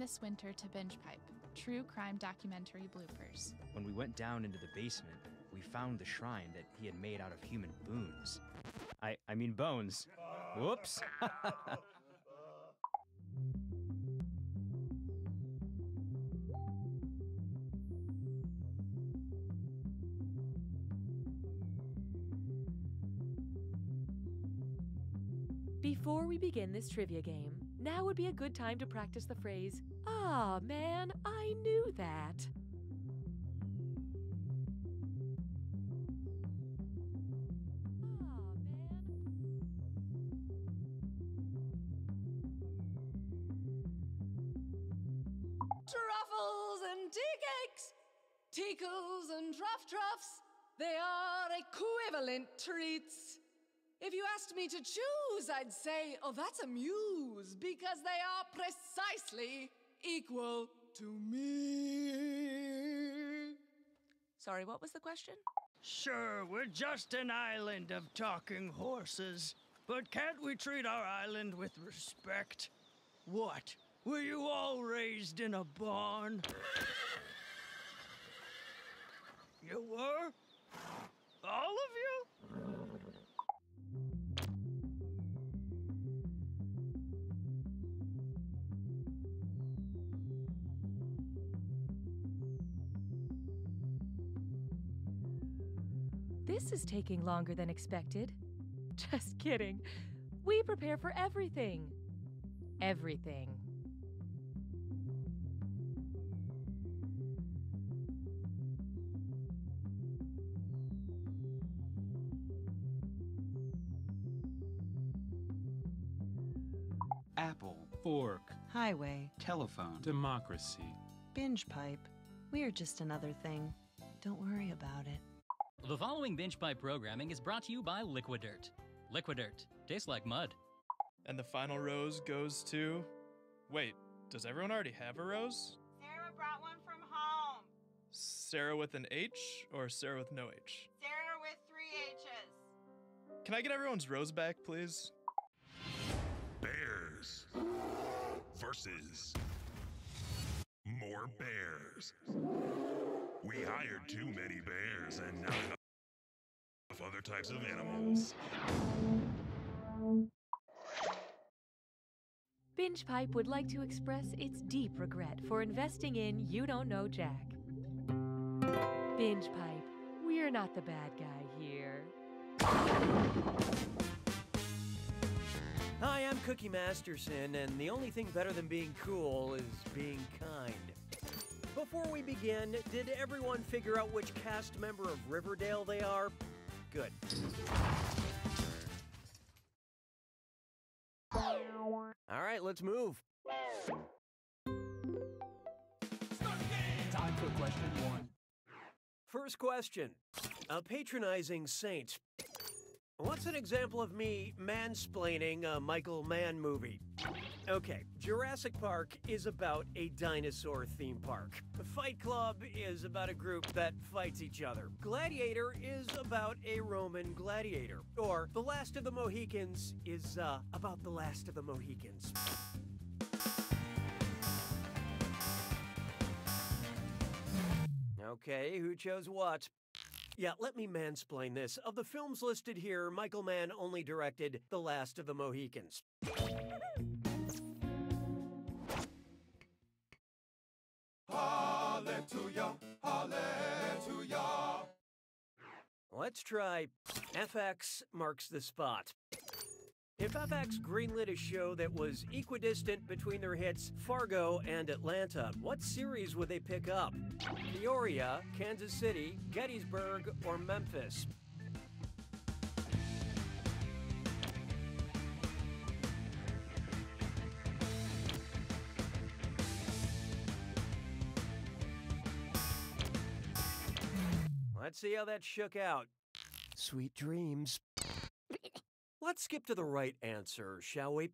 this winter to Binge Pipe, true crime documentary bloopers. When we went down into the basement, we found the shrine that he had made out of human boons. I mean bones. Whoops. Before we begin this trivia game, now would be a good time to practice the phrase, "Ah, man, I knew that." Truffles and tea cakes, tickles and truffs, they are equivalent treats. If you asked me to choose, I'd say, oh, that's a muse, because they are precisely equal to me. Sorry, what was the question? Sure, we're just an island of talking horses, but can't we treat our island with respect? What? Were you all raised in a barn? You were? All of you? This is taking longer than expected. Just kidding. We prepare for everything. Everything. Apple, fork, Highway, telephone, democracy, binge pipe. We're just another thing. Don't worry about it. The following Binge Pipe programming is brought to you by Liquidirt. Liquidirt. Tastes like mud. And the final rose goes to... Wait, does everyone already have a rose? Sarah brought one from home. Sarah with an H or Sarah with no H? Sarah with 3 H's. Can I get everyone's rose back, please? Bears versus more bears. We hired too many bears and not enough other types of animals. Binge Pipe would like to express its deep regret for investing in You Don't Know Jack. Binge Pipe, we're not the bad guy here. Hi, I'm Cookie Masterson, and the only thing better than being cool is being kind. Before we begin, did everyone figure out which cast member of Riverdale they are? Good. All right, let's move. Time for question 1. First question. A patronizing saint. What's an example of me mansplaining a Michael Mann movie? Okay, Jurassic Park is about a dinosaur theme park. Fight Club is about a group that fights each other. Gladiator is about a Roman gladiator. Or The Last of the Mohicans is about the last of the Mohicans. Okay, who chose what? Yeah, let me mansplain this. Of the films listed here, Michael Mann only directed The Last of the Mohicans. Hallelujah, hallelujah. Let's try FX marks the spot. If FX greenlit a show that was equidistant between their hits Fargo and Atlanta, what series would they pick up? Peoria, Kansas City, Gettysburg, or Memphis? Let's see how that shook out. Sweet dreams. Let's skip to the right answer, shall we?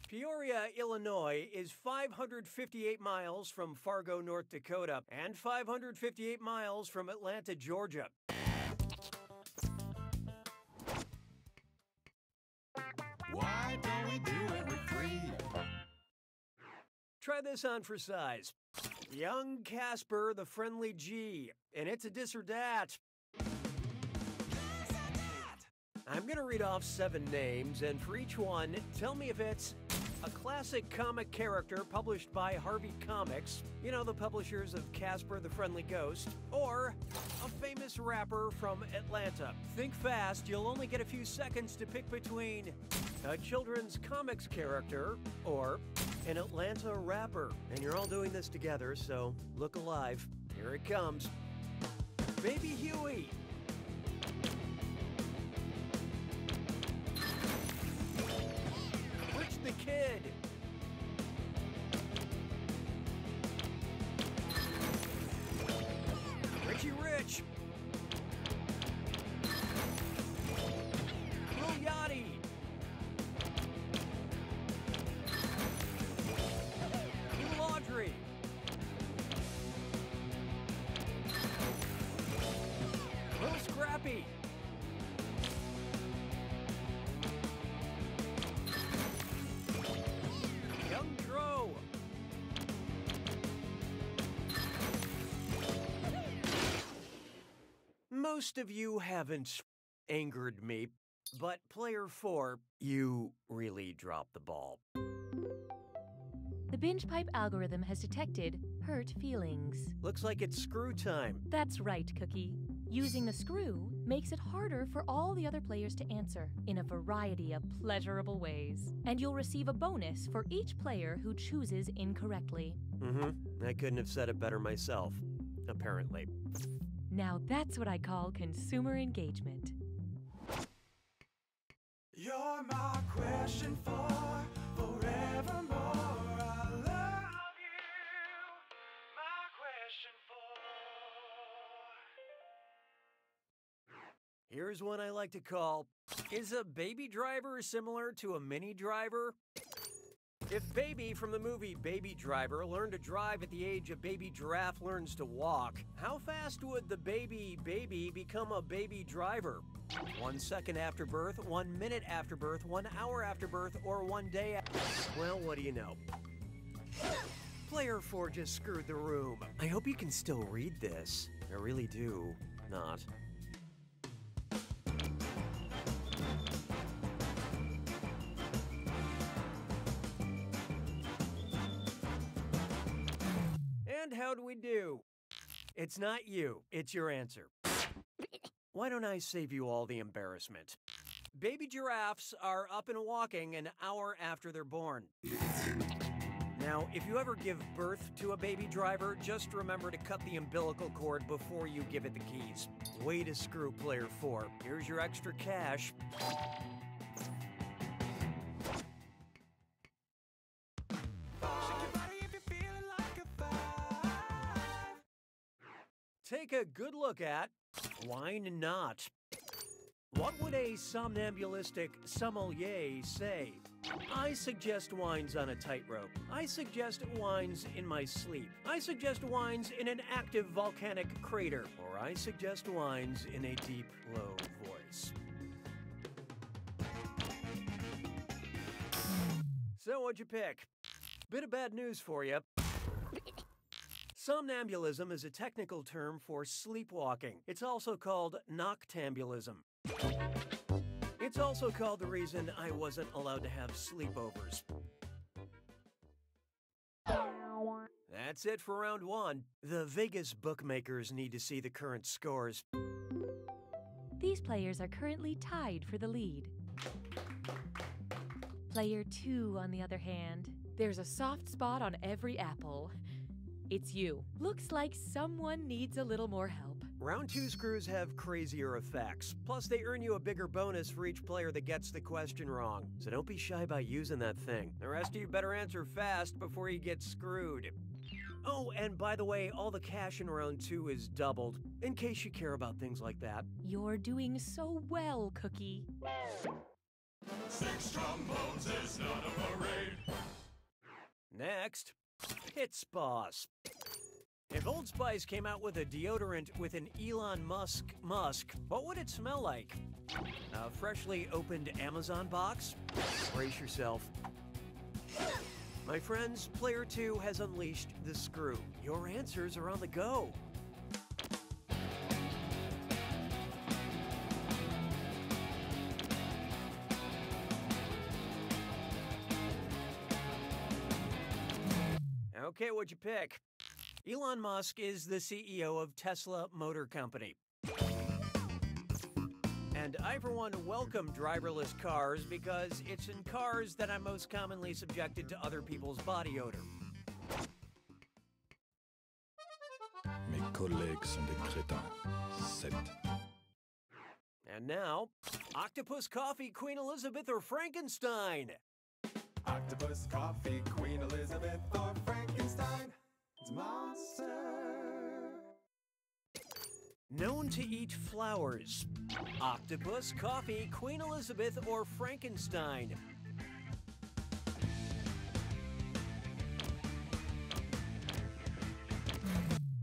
Peoria, Illinois is 558 miles from Fargo, North Dakota, and 558 miles from Atlanta, Georgia. Why don't we do it with 3? Try this on for size. Young Casper the Friendly G, and it's a dis or dat. I'm gonna read off 7 names, and for each one, tell me if it's a classic comic character published by Harvey Comics, you know, the publishers of Casper the Friendly Ghost, or a famous rapper from Atlanta. Think fast, you'll only get a few seconds to pick between a children's comics character or an Atlanta rapper. And you're all doing this together, so look alive. Here it comes. Baby Huey. Rich the Kid. Richie Rich. Lil Yachty. Lil Audrey. Lil Scrappy. Young Dro. Most of you haven't angered me, but player 4, you really dropped the ball. The binge pipe algorithm has detected hurt feelings. Looks like it's screw time. That's right, Cookie. Using the screw makes it harder for all the other players to answer in a variety of pleasurable ways. And you'll receive a bonus for each player who chooses incorrectly. I couldn't have said it better myself, apparently. Now that's what I call consumer engagement. You're my question for forevermore. I love you. My question for. Here's one I like to call, is a baby driver similar to a mini driver? If Baby from the movie Baby Driver learned to drive at the age a baby giraffe learns to walk, how fast would the baby become a baby driver? 1 second after birth, 1 minute after birth, 1 hour after birth, or 1 day after? Well, what do you know? Player 4 just screwed the room. I hope you can still read this. I really do not. And how'd we do? It's not you, it's your answer. Why don't I save you all the embarrassment? Baby giraffes are up and walking an hour after they're born. Now, if you ever give birth to a baby driver, just remember to cut the umbilical cord before you give it the keys. Way to screw player 4. Here's your extra cash. Take a good look at why not. What would a somnambulistic sommelier say? I suggest wines on a tightrope. I suggest wines in my sleep. I suggest wines in an active volcanic crater. Or I suggest wines in a deep, low voice. So what'd you pick? Bit of bad news for you. Somnambulism is a technical term for sleepwalking. It's also called noctambulism. It's also called the reason I wasn't allowed to have sleepovers. That's it for round 1. The Vegas bookmakers need to see the current scores. These players are currently tied for the lead. Player 2, on the other hand, there's a soft spot on every apple. It's you. Looks like someone needs a little more help. Round 2 screws have crazier effects. Plus, they earn you a bigger bonus for each player that gets the question wrong. So don't be shy about using that thing. The rest of you better answer fast before you get screwed. Oh, and by the way, all the cash in round 2 is doubled, in case you care about things like that. You're doing so well, Cookie. 6 trombones is not a parade. Next, Pits Boss. If Old Spice came out with a deodorant with an Elon Musk, what would it smell like? A freshly opened Amazon box? Brace yourself. My friends, player 2 has unleashed the screw. Your answers are on the go. Okay, what'd you pick? Elon Musk is the CEO of Tesla Motor Company. And I, for one, welcome driverless cars because it's in cars that I'm most commonly subjected to other people's body odor. Mes collègues sont des crétins. 7. And now, Octopus Coffee, Queen Elizabeth, or Frankenstein? Octopus, coffee, Queen Elizabeth, or Frankenstein. It's monster. Known to eat flowers. Octopus, coffee, Queen Elizabeth, or Frankenstein?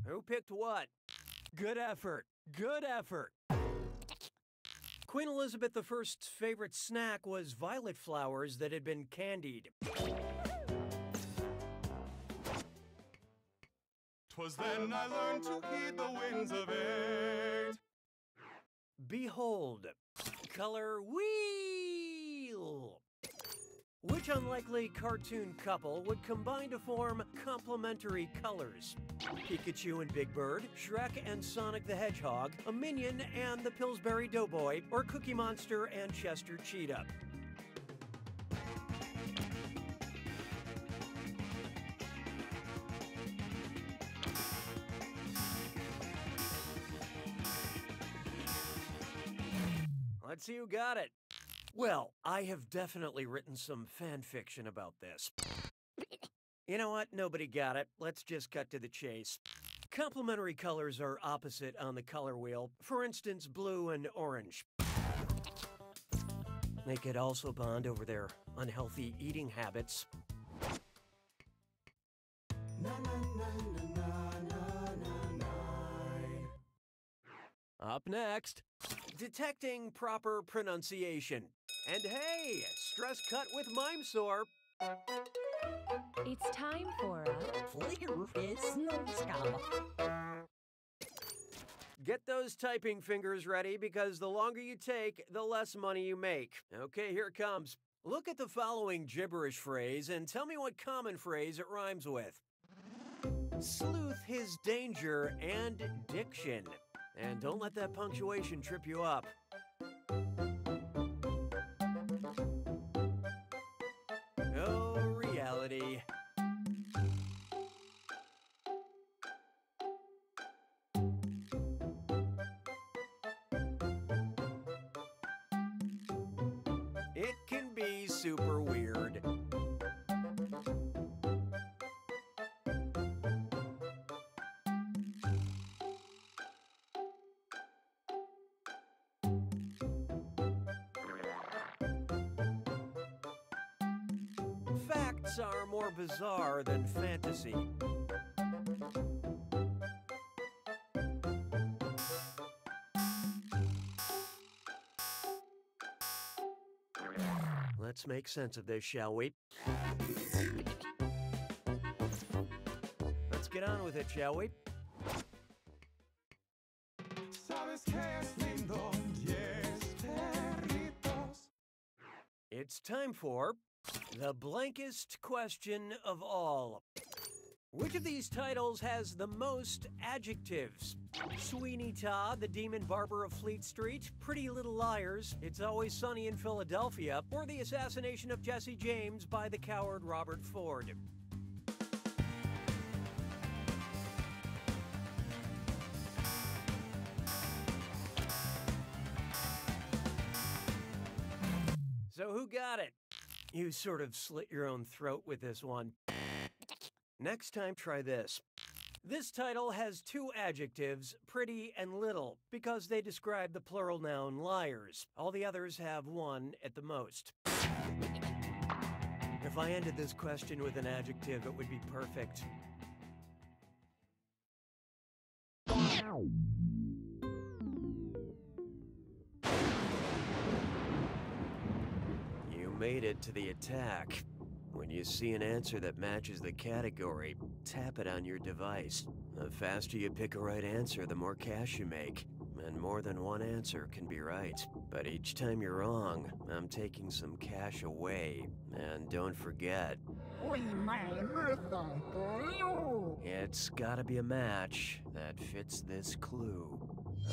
Who picked what? Good effort. Good effort. Queen Elizabeth I's favorite snack was violet flowers that had been candied. 'Twas then I learned to heed the winds of age. Behold, color wheel. Which unlikely cartoon couple would combine to form complementary colors? Pikachu and Big Bird, Shrek and Sonic the Hedgehog, a Minion and the Pillsbury Doughboy, or Cookie Monster and Chester Cheetah? Let's see who got it. Well, I have definitely written some fan fiction about this. You know what? Nobody got it. Let's just cut to the chase. Complementary colors are opposite on the color wheel. For instance, blue and orange. They could also bond over their unhealthy eating habits. Up next, detecting proper pronunciation. And hey, stress cut with mime sore. It's time for Get those typing fingers ready because the longer you take, the less money you make. Okay, here it comes. Look at the following gibberish phrase and tell me what common phrase it rhymes with. Sleuth his danger and diction. And don't let that punctuation trip you up. Oh, reality. It can be super weird. Facts are more bizarre than fantasy. Let's make sense of this, shall we? Let's get on with it, shall we? It's time for the blankest question of all. Which of these titles has the most adjectives? Sweeney Todd, the Demon Barber of Fleet Street, Pretty Little Liars, It's Always Sunny in Philadelphia, or The Assassination of Jesse James by the coward Robert Ford? So who got it? You sort of slit your own throat with this one. Next time, try this. This title has two adjectives, pretty and little, because they describe the plural noun liars. All the others have one at the most. If I ended this question with an adjective, it would be perfect. You made it to the attack. When you see an answer that matches the category, tap it on your device. The faster you pick a right answer, the more cash you make. And more than one answer can be right. But each time you're wrong, I'm taking some cash away. And don't forget, it's gotta be a match that fits this clue.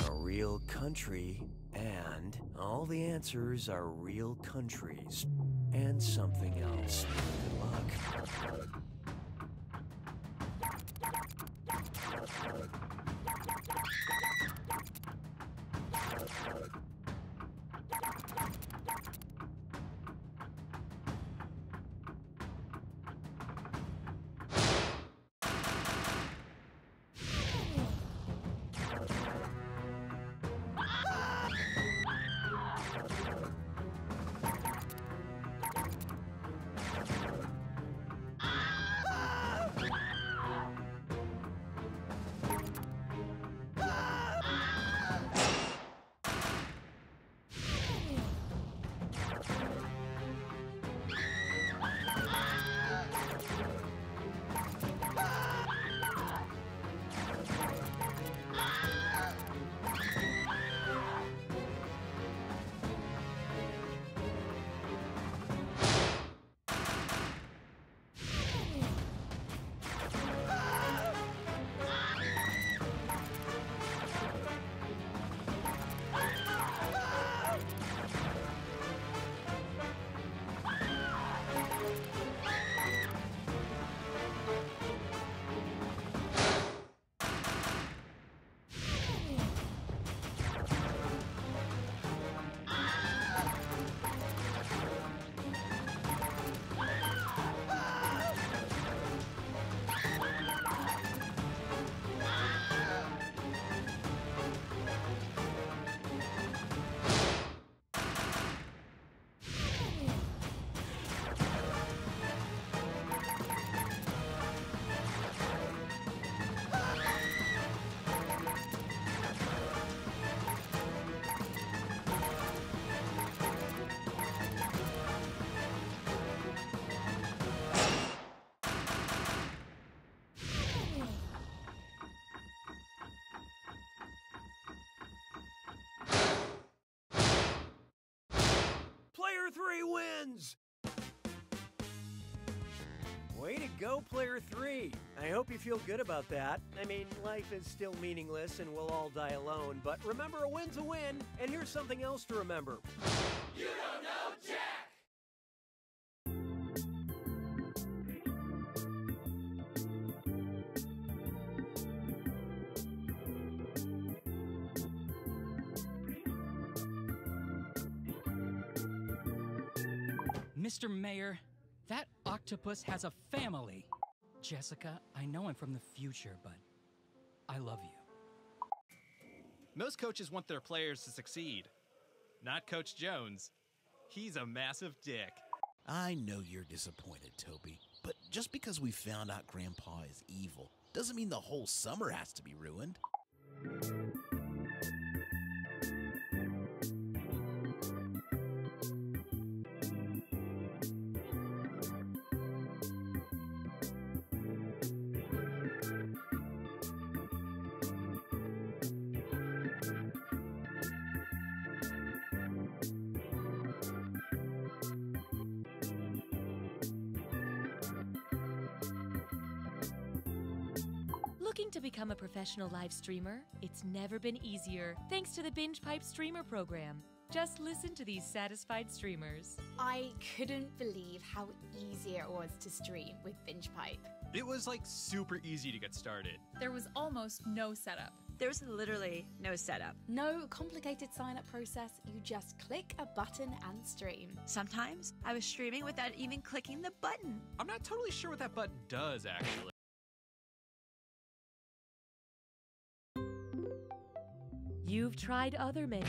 A real country, and all the answers are real countries. And something else. Good luck. Player 3 wins! Way to go, Player 3. I hope you feel good about that. I mean, life is still meaningless and we'll all die alone, but remember, a win's a win, and here's something else to remember. You don't know Jack! Mr. Mayor, that octopus has a family. Jessica, I know I'm from the future, but I love you. Most coaches want their players to succeed. Not Coach Jones. He's a massive dick. I know you're disappointed, Toby, but just because we found out Grandpa is evil doesn't mean the whole summer has to be ruined. Looking to become a professional live streamer? It's never been easier thanks to the Binge Pipe Streamer program. Just listen to these satisfied streamers. I couldn't believe how easy it was to stream with Binge Pipe. It was like super easy to get started. There was almost no setup. There was literally no setup. No complicated sign-up process, you just click a button and stream. Sometimes I was streaming without even clicking the button. I'm not totally sure what that button does, actually. You've tried other menus.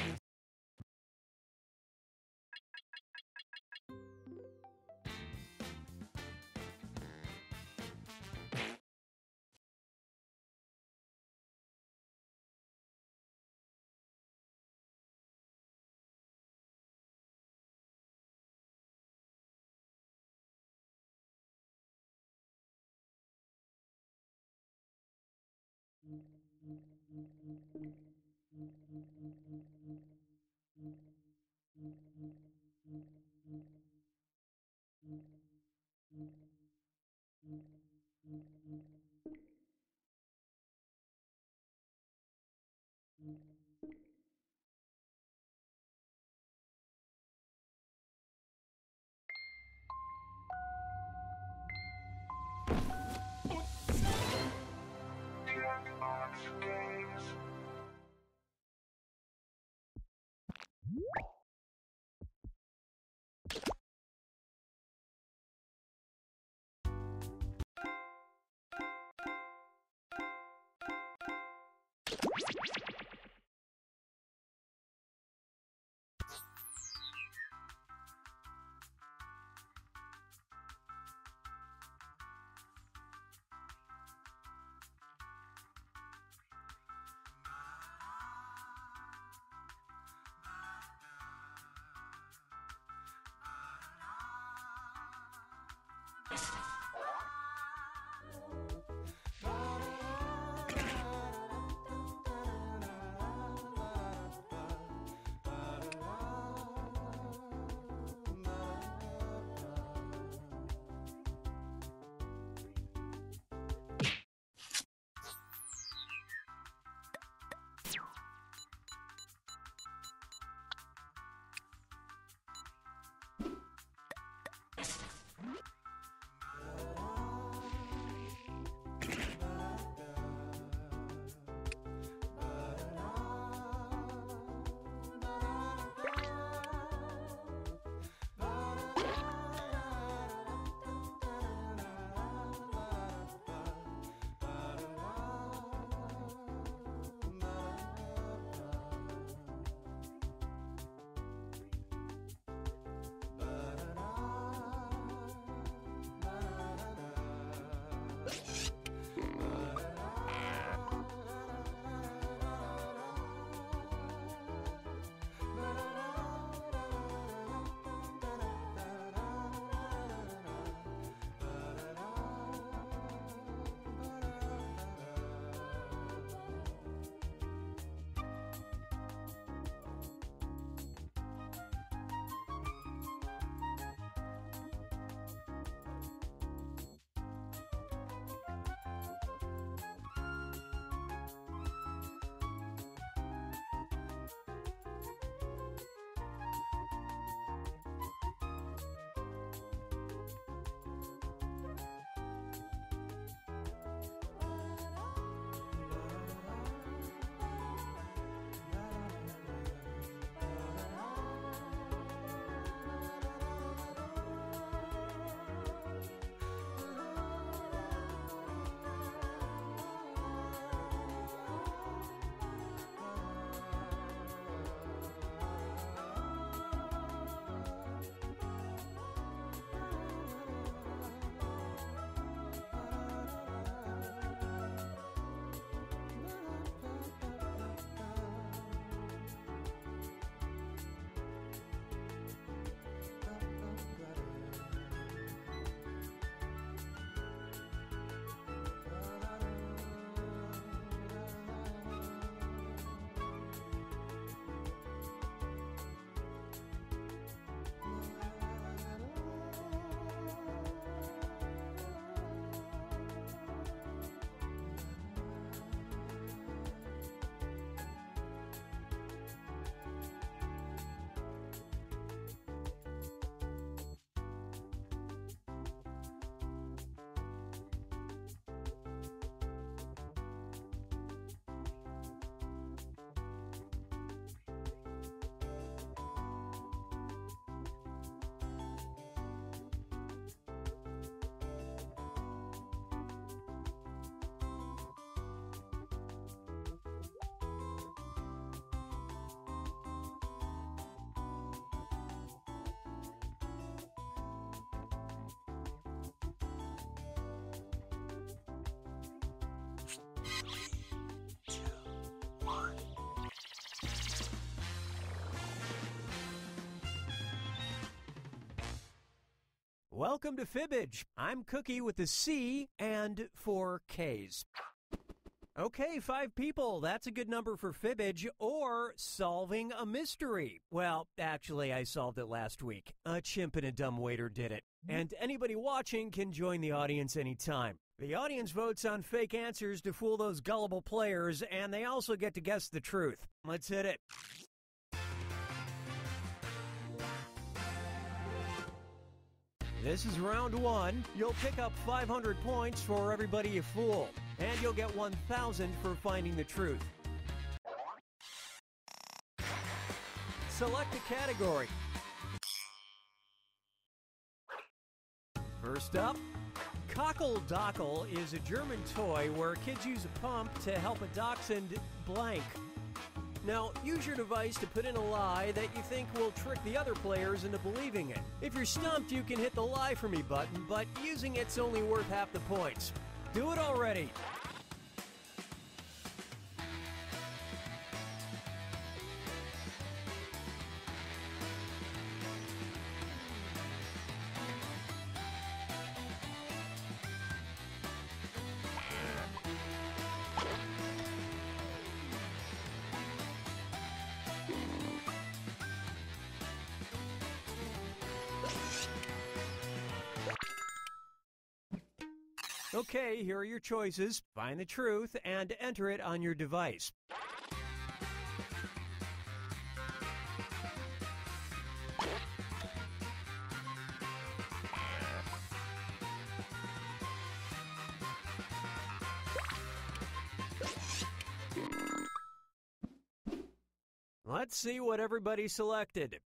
Welcome to Fibbage. I'm Cookie with the C and 4 Ks. Okay, 5 people. That's a good number for fibbage or solving a mystery. Well, actually, I solved it last week. A chimp and a dumb waiter did it. And anybody watching can join the audience anytime. The audience votes on fake answers to fool those gullible players, and they also get to guess the truth. Let's hit it. This is round 1. You'll pick up 500 points for everybody you fool, and you'll get 1,000 for finding the truth. Select a category. First up, Cockle Dockle is a German toy where kids use a pump to help a dachshund blank. Now, use your device to put in a lie that you think will trick the other players into believing it. If you're stumped, you can hit the Lie For Me button, but using it's only worth half the points. Do it already! Okay, here are your choices. Find the truth and enter it on your device. Let's see what everybody selected.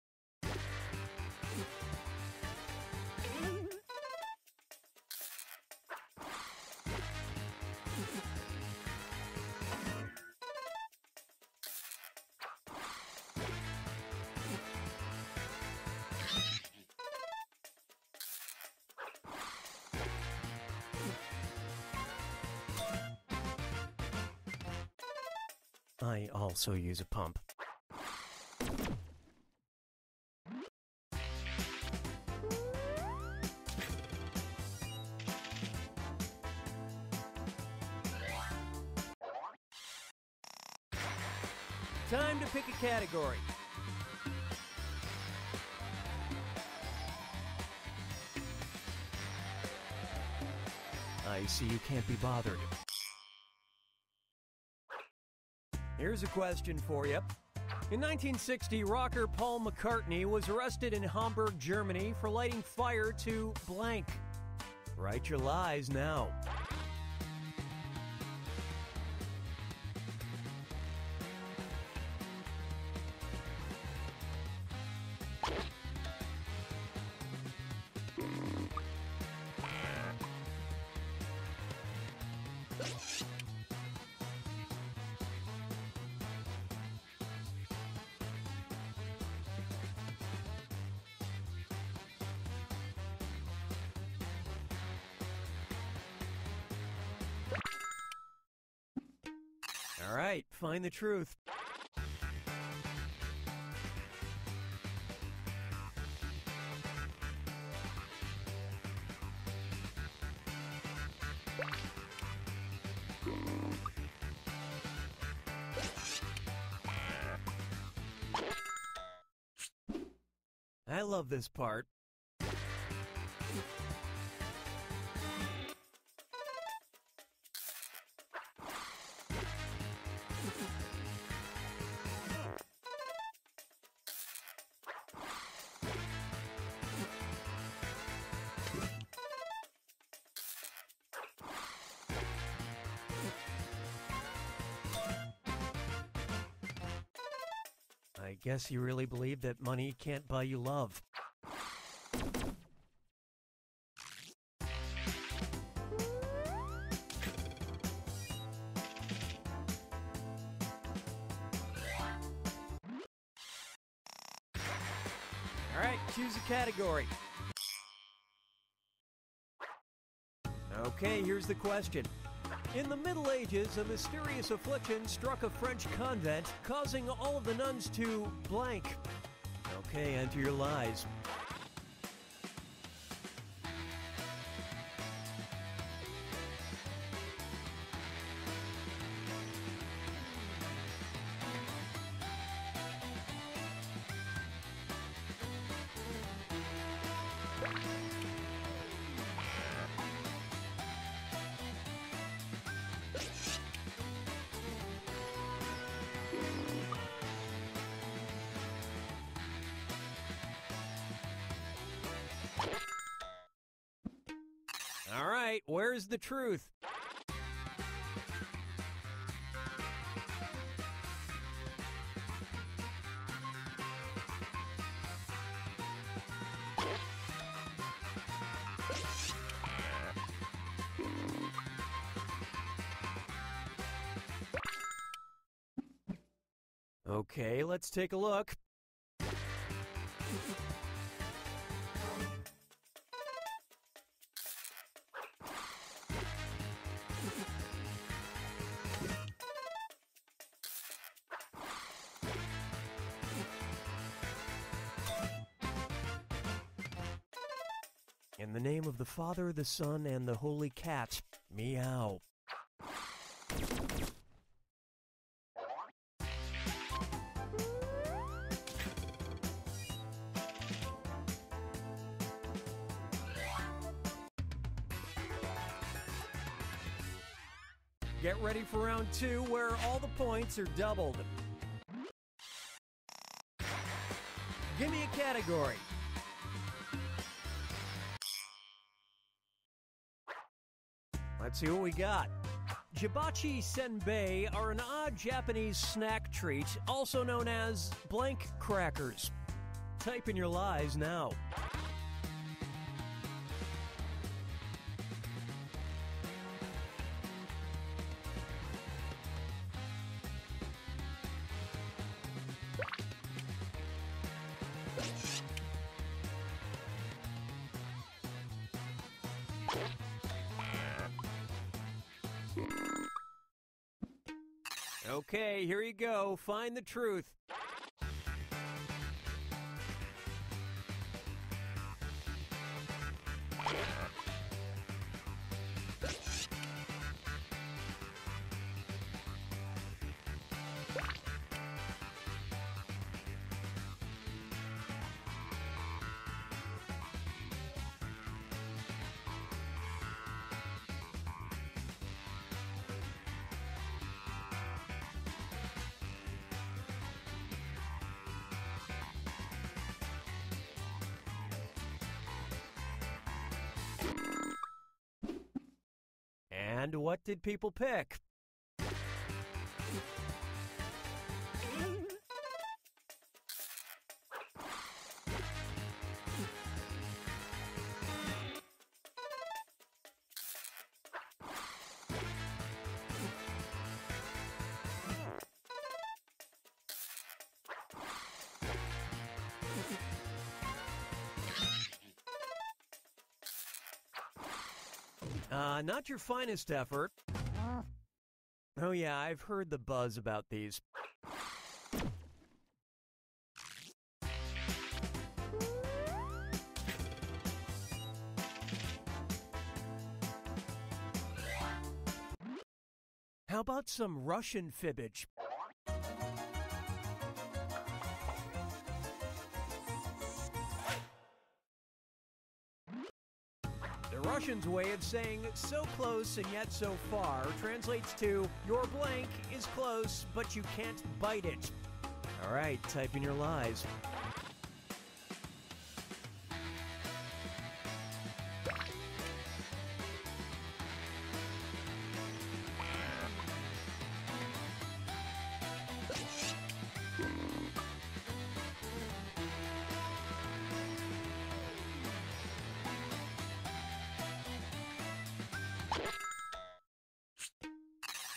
I also use a pump. Time to pick a category. I see you can't be bothered. Here's a question for you. In 1960, rocker Paul McCartney was arrested in Hamburg, Germany for lighting fire to blank. Write your lies now. All right, find the truth. I love this part. I guess you really believe that money can't buy you love. All right, choose a category. Okay, here's the question. In the Middle Ages, a mysterious affliction struck a French convent, causing all of the nuns to blank. Okay, enter your lies. right, where's the truth? Okay, let's take a look. In the name of the Father, the Son, and the Holy Cat, meow. Get ready for round 2, where all the points are doubled. Give me a category. Let's see what we got. Jibachi senbei are an odd Japanese snack treat, also known as blank crackers. Type in your lies now. Okay, here you go. Find the truth. And what did people pick? Not your finest effort. Oh yeah, I've heard the buzz about these. How about some Russian fibbage? The Russians' way of saying so close and yet so far translates to your blank is close, but you can't bite it. All right, type in your lies.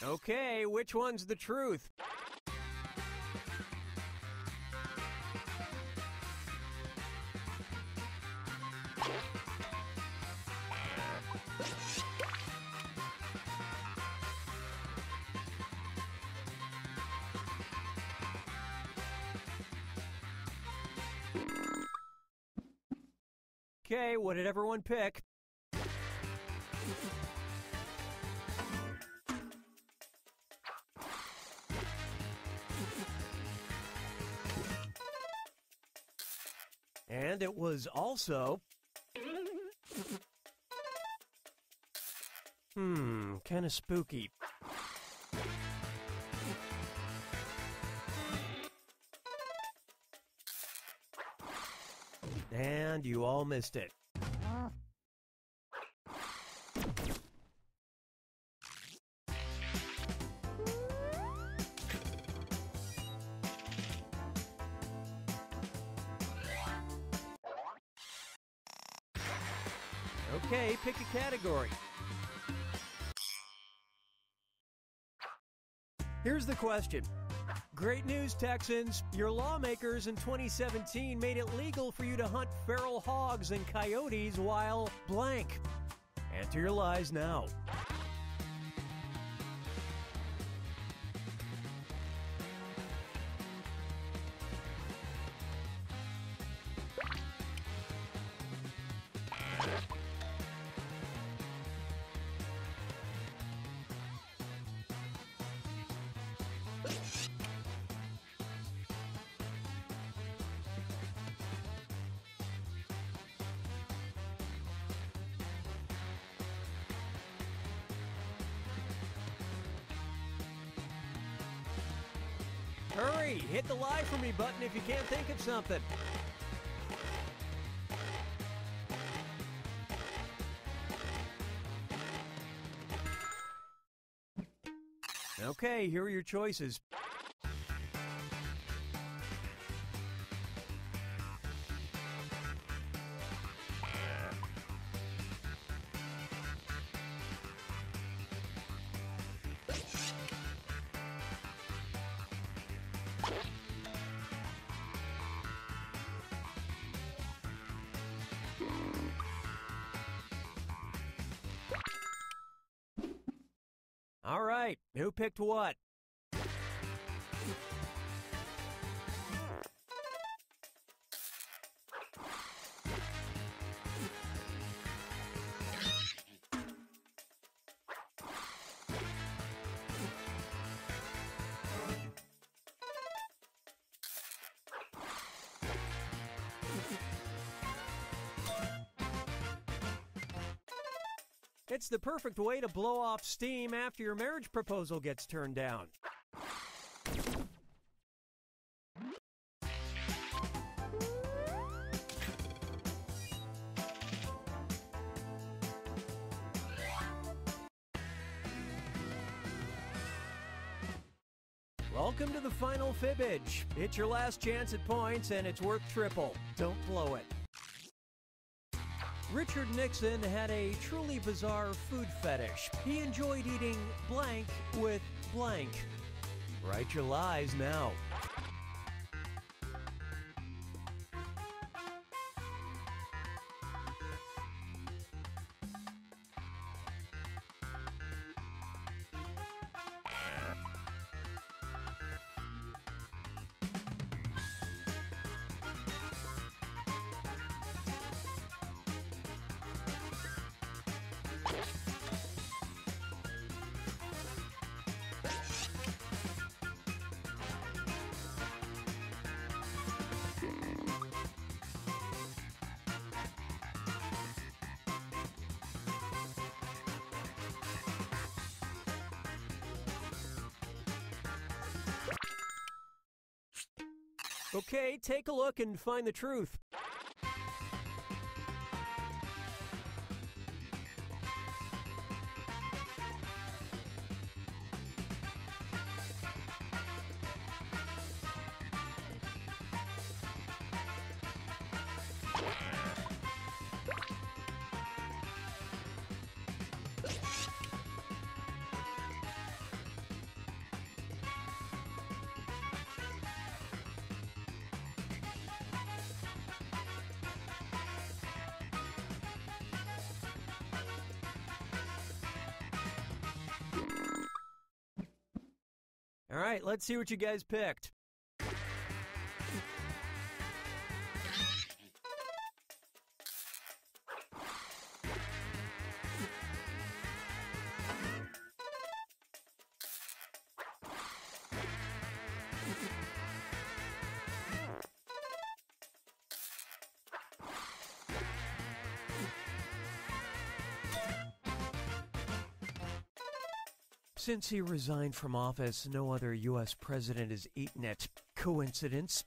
Okay, which one's the truth? Okay, what did everyone pick? And it was also... kind of spooky. And you all missed it. Okay, pick a category. Here's the question. Great news, Texans. Your lawmakers in 2017 made it legal for you to hunt feral hogs and coyotes while blank. Enter your lies now. Hurry! Hit the lie for me button if you can't think of something. Okay, here are your choices. All right, who picked what? It's the perfect way to blow off steam after your marriage proposal gets turned down. Welcome to the final fibbage. It's your last chance at points, and it's worth triple. Don't blow it. Richard Nixon had a truly bizarre food fetish. He enjoyed eating blank with blank. Write your lies now. Okay, take a look and find the truth. All right, let's see what you guys picked. Since he resigned from office, no other U.S. president has eaten it. Coincidence?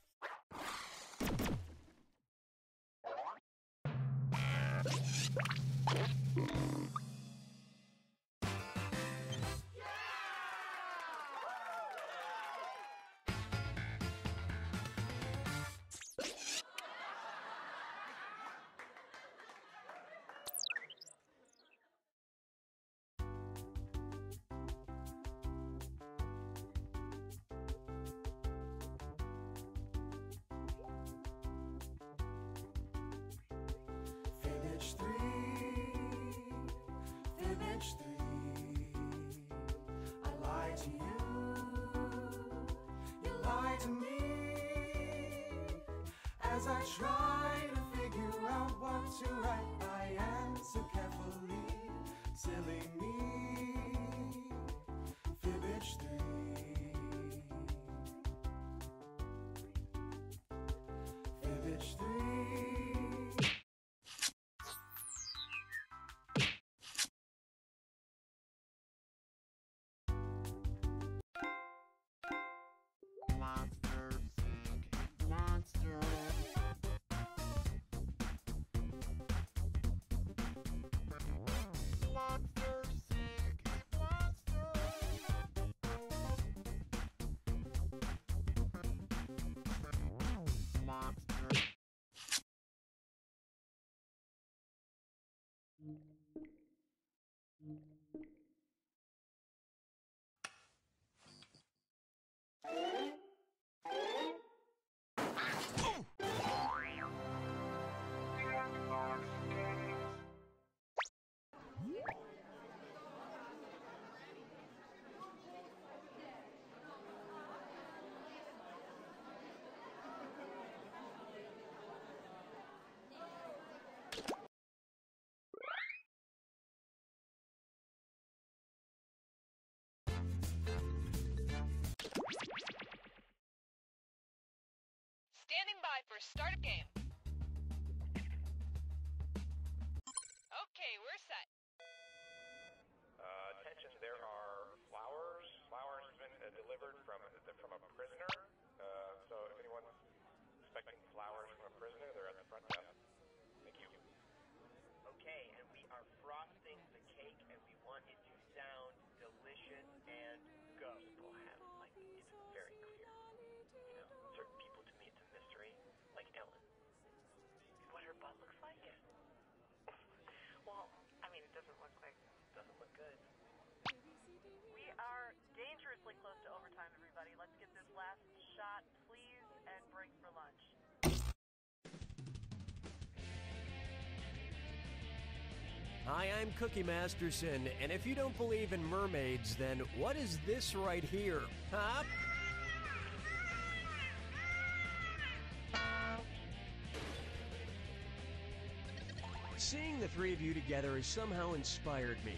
As I try to figure out what to write, I answer carefully. Silly me, Fibbage 3. Fibbage 3. Standing by for start of game. Okay, we're set. Attention, there are flowers. Flowers have been delivered from a prisoner. So if anyone's expecting flowers from a prisoner, they're at the front desk. Thank you. Okay, and we are frosting the cake, and we want it to sound delicious and go. People have, like, it's very clear. You know, certain people, to me, it's a mystery. Like Ellen. What her butt looks like? Well, I mean, it doesn't look good. We are dangerously close to overtime, everybody. Let's get this last shot, please, and break for lunch. Hi, I'm Cookie Masterson, and if you don't believe in mermaids, then what is this right here? Huh? Seeing the three of you together has somehow inspired me.